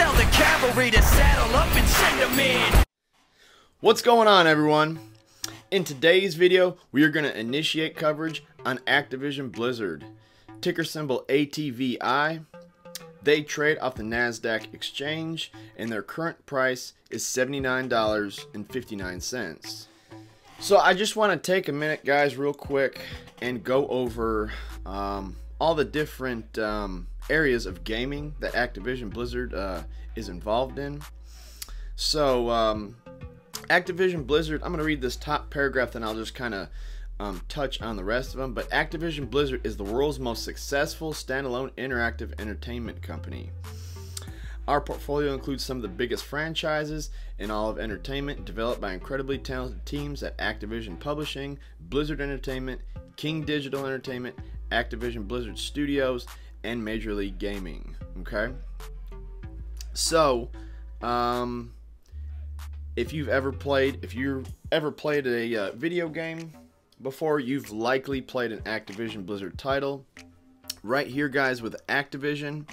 Tell the cavalry to saddle up and send them in. What's going on, everyone? In today's video, we are going to initiate coverage on Activision Blizzard. Ticker symbol ATVI. They trade off the NASDAQ exchange, and their current price is $79.59. So I just want to take a minute, guys, real quick, and go over all the different areas of gaming that Activision Blizzard is involved in. So Activision Blizzard, I'm going to read this top paragraph, then I'll just kind of touch on the rest of them. But Activision Blizzard is the world's most successful standalone interactive entertainment company. Our portfolio includes some of the biggest franchises in all of entertainment, developed by incredibly talented teams at Activision Publishing, Blizzard Entertainment, King Digital Entertainment, Activision Blizzard Studios, and Major League Gaming. Okay? So, if you've ever played a video game before, you've likely played an Activision Blizzard title. Right here, guys, with Activision,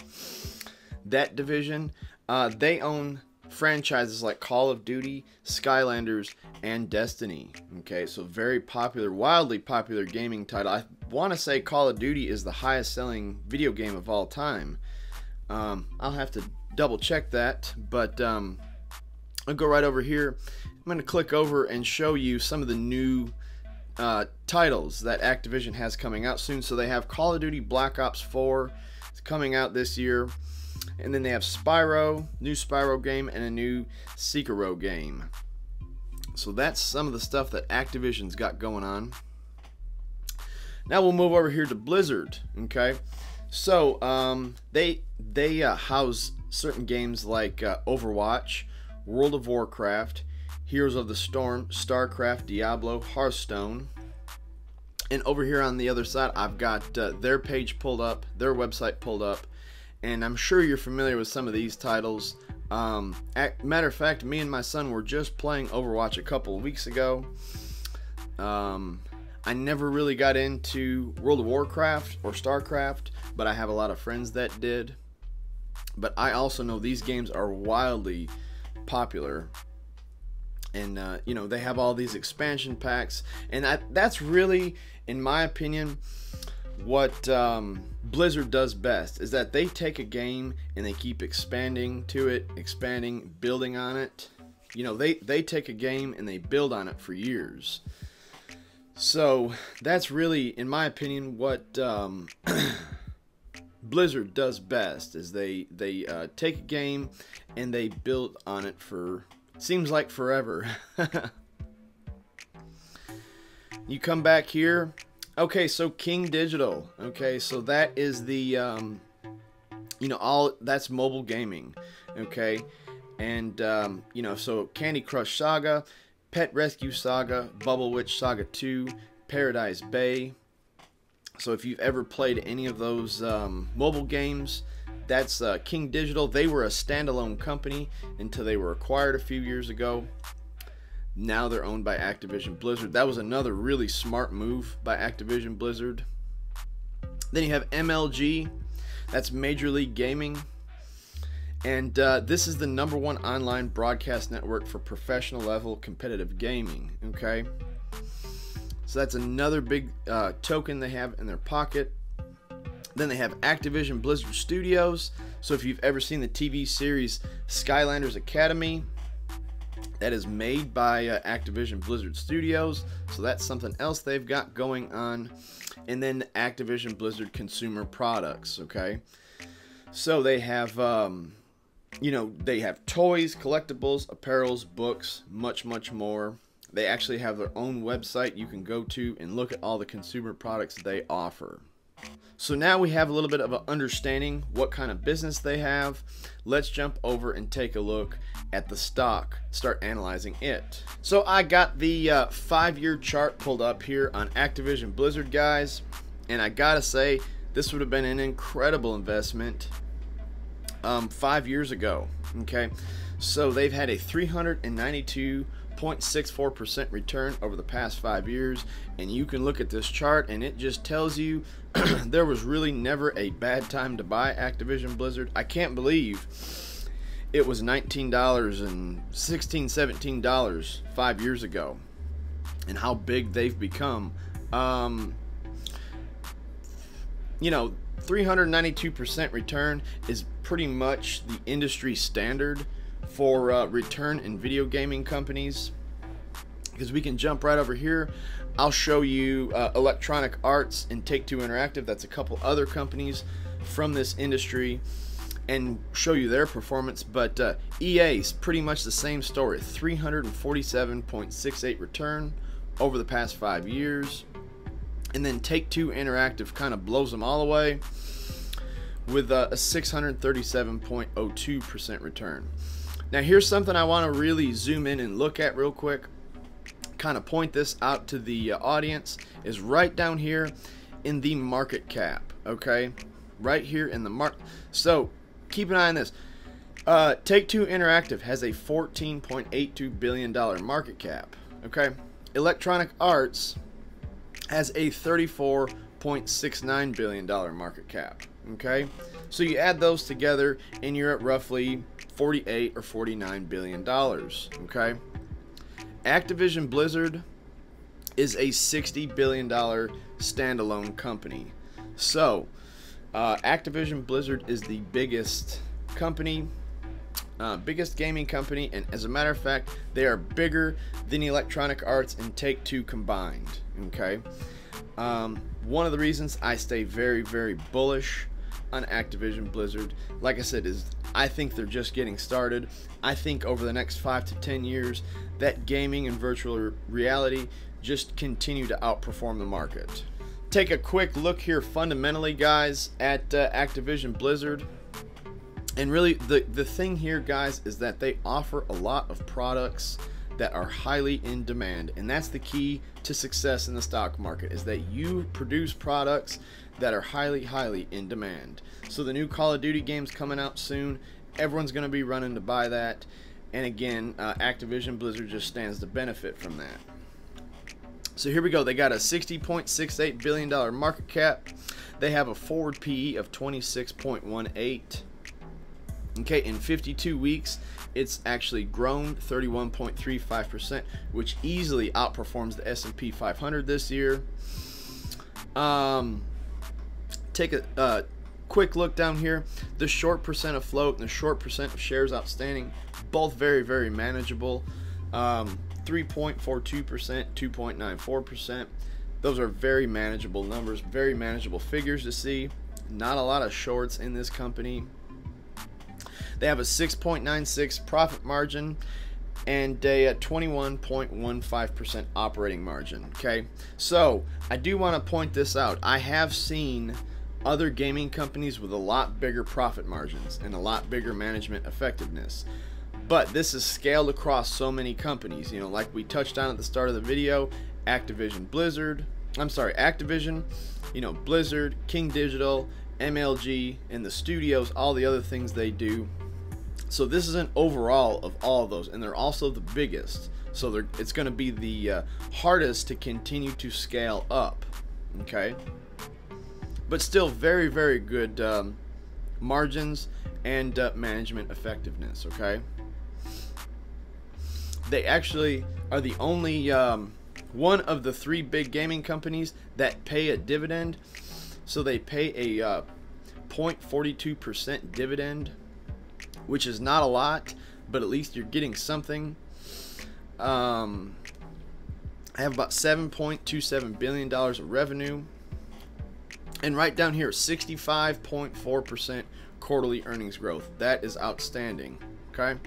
that division, they own franchises like Call of Duty, Skylanders, and Destiny. Okay, so very popular, wildly popular gaming title. I want to say Call of Duty is the highest selling video game of all time. I'll have to double check that, but I'll go right over here. I'm going to click over and show you some of the new titles that Activision has coming out soon. So they have Call of Duty Black Ops 4. It's coming out this year. And then they have Spyro, new Spyro game, and a new Sekiro game. So that's some of the stuff that Activision's got going on. Now we'll move over here to Blizzard. Okay, so they house certain games like Overwatch, World of Warcraft, Heroes of the Storm, StarCraft, Diablo, Hearthstone. And over here on the other side, I've got their page pulled up, their website pulled up. And I'm sure you're familiar with some of these titles. Matter of fact, me and my son were just playing Overwatch a couple of weeks ago. I never really got into World of Warcraft or StarCraft, but I have a lot of friends that did. But I also know these games are wildly popular. And, you know, they have all these expansion packs. And that's really, in my opinion, what Blizzard does best, is that they take a game and they keep expanding to it, expanding, building on it. You know, they take a game and they build on it for years. So that's really, in my opinion, what Blizzard does best, is they take a game and they build on it for, seems like forever. You come back here. Okay, so King Digital. Okay, so that is the, you know, that's mobile gaming. Okay, and, you know, so Candy Crush Saga, Pet Rescue Saga, Bubble Witch Saga 2, Paradise Bay. So if you've ever played any of those mobile games, that's King Digital. They were a standalone company until they were acquired a few years ago. Now they're owned by Activision Blizzard. That was another really smart move by Activision Blizzard. Then you have MLG. That's Major League Gaming. And this is the #1 online broadcast network for professional level competitive gaming. Okay, so that's another big token they have in their pocket. Then they have Activision Blizzard Studios. So if you've ever seen the TV series Skylanders Academy, that is made by Activision Blizzard Studios. So that's something else they've got going on. And then Activision Blizzard Consumer Products. Okay, so they have you know, they have toys, collectibles, apparels, books, much more. They actually have their own website you can go to and look at all the consumer products they offer. So now we have a little bit of an understanding what kind of business they have. Let's jump over and take a look at the stock, start analyzing it. So I got the 5-year chart pulled up here on Activision Blizzard, guys, and I gotta say, this would have been an incredible investment 5 years ago. Okay, so they've had a 392.64% return over the past 5 years, and you can look at this chart and it just tells you there was really never a bad time to buy Activision Blizzard. I can't believe it was $19 and $16, $17 5 years ago, and how big they've become. You know, 392% return is pretty much the industry standard for return in video gaming companies. Because we can jump right over here. I'll show you Electronic Arts and Take-Two Interactive. That's a couple other companies from this industry, and show you their performance. But EA's pretty much the same story. 347.68 return over the past 5 years. And then Take-Two Interactive kind of blows them all away with a 637.02% return. Now here's something I want to really zoom in and look at real quick, kind of point this out to the audience, is right down here in the market cap. Okay, right here in the market. So keep an eye on this. Take-Two Interactive has a $14.82 billion market cap. Okay, Electronic Arts has a $34.69 billion market cap. Okay, so you add those together and you're at roughly $48 or $49 billion. Okay, Activision Blizzard is a $60 billion standalone company. So Activision Blizzard is the biggest company, biggest gaming company, and as a matter of fact, they are bigger than Electronic Arts and Take-Two combined. Okay, one of the reasons I stay very, very bullish on Activision Blizzard, like I said, is I think they're just getting started. I think over the next 5 to 10 years that gaming and virtual reality just continue to outperform the market. Take a quick look here fundamentally, guys, at Activision Blizzard. And really the thing here, guys, is that they offer a lot of products that are highly in demand, and that's the key to success in the stock market, is that you produce products that are highly in demand. So the new Call of Duty game's coming out soon. Everyone's going to be running to buy that, and again, Activision Blizzard just stands to benefit from that. So here we go. They got a $60.68 billion market cap. They have a forward PE of 26.18. Okay, in 52 weeks, it's actually grown 31.35%, which easily outperforms the S&P 500 this year. Take a quick look down here. The short percent of float and the short percent of shares outstanding, both very manageable. 3.42%, 2.94%. Those are very manageable numbers, very manageable figures to see. Not a lot of shorts in this company. They have a 6.96 profit margin and a 21.15% operating margin. Okay, so I do want to point this out. I have seen other gaming companies with a lot bigger profit margins and a lot bigger management effectiveness, but this is scaled across so many companies. You know, like we touched on at the start of the video, Activision, you know, Blizzard, King Digital, MLG, and the studios, all the other things they do. So this is an overall of all of those, and they're also the biggest. So it's going to be the hardest to continue to scale up. Okay, but still very good margins and management effectiveness. Okay, they actually are the only one of the 3 big gaming companies that pay a dividend. So they pay a 0.42% dividend, which is not a lot, but at least you're getting something. I have about $7.27 billion of revenue. And right down here, 65.4% quarterly earnings growth. That is outstanding. Okay.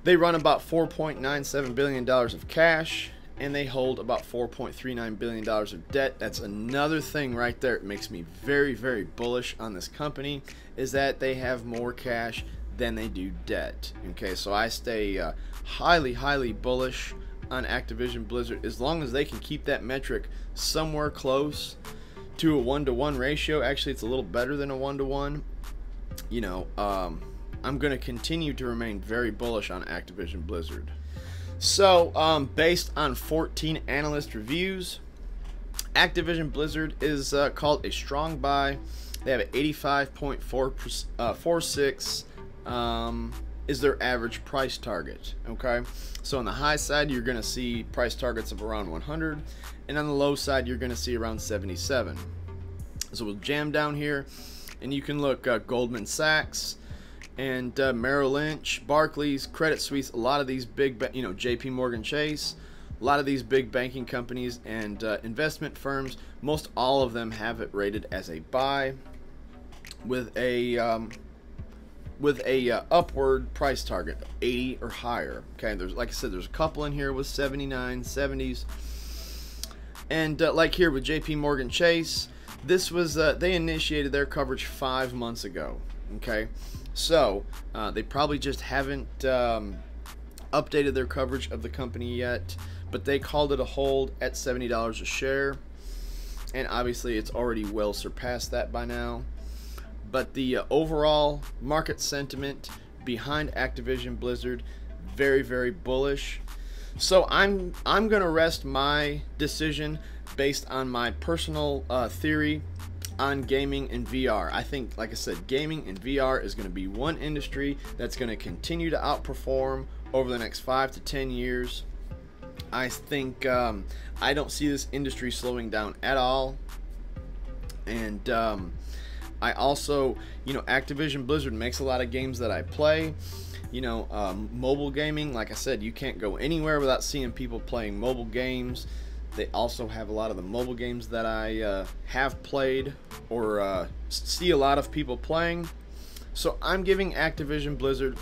They run about $4.97 billion of cash, and they hold about $4.39 billion of debt. That's another thing right there. It makes me very bullish on this company, is that they have more cash than they do debt. Okay, so I stay highly bullish on Activision Blizzard as long as they can keep that metric somewhere close to a 1-to-1 ratio. Actually, it's a little better than a 1-to-1. You know, I'm going to continue to remain very bullish on Activision Blizzard. So, based on 14 analyst reviews, Activision Blizzard is called a strong buy. They have an 85.46 is their average price target. Okay, so on the high side you're going to see price targets of around 100, and on the low side you're going to see around 77. So we'll jam down here, and you can look Goldman Sachs and Merrill Lynch, Barclays, Credit Suisse, a lot of these big, JP Morgan Chase, a lot of these big banking companies and investment firms, most all of them have it rated as a buy with a upward price target of 80 or higher. Okay, there's, like I said, there's a couple in here with 79, 70s, and like here with JP Morgan Chase, this was they initiated their coverage 5 months ago. Okay, so they probably just haven't updated their coverage of the company yet, but they called it a hold at $70 a share, and obviously it's already well surpassed that by now. But the overall market sentiment behind Activision Blizzard, very, very bullish. So I'm gonna rest my decision based on my personal theory on gaming and VR. I think, like I said, gaming and VR is going to be one industry that's going to continue to outperform over the next 5 to 10 years. I think I don't see this industry slowing down at all. And I also, Activision Blizzard makes a lot of games that I play. Mobile gaming, like I said, you can't go anywhere without seeing people playing mobile games. They also have a lot of the mobile games that I have played or see a lot of people playing. So I'm giving Activision Blizzard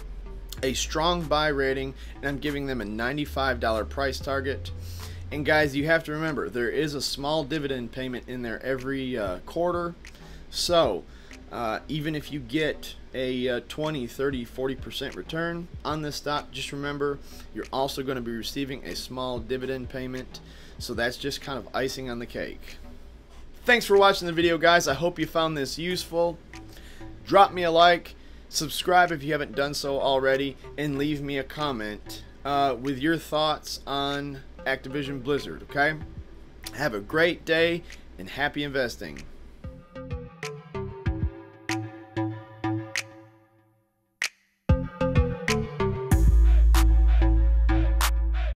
a strong buy rating, and I'm giving them a $95 price target. And guys, you have to remember, there is a small dividend payment in there every quarter. So even if you get a 20, 30, 40% return on this stock, just remember you're also going to be receiving a small dividend payment. So that's just kind of icing on the cake. Thanks for watching the video, guys. I hope you found this useful. Drop me a like, subscribe if you haven't done so already, and leave me a comment with your thoughts on Activision Blizzard, okay? Have a great day and happy investing.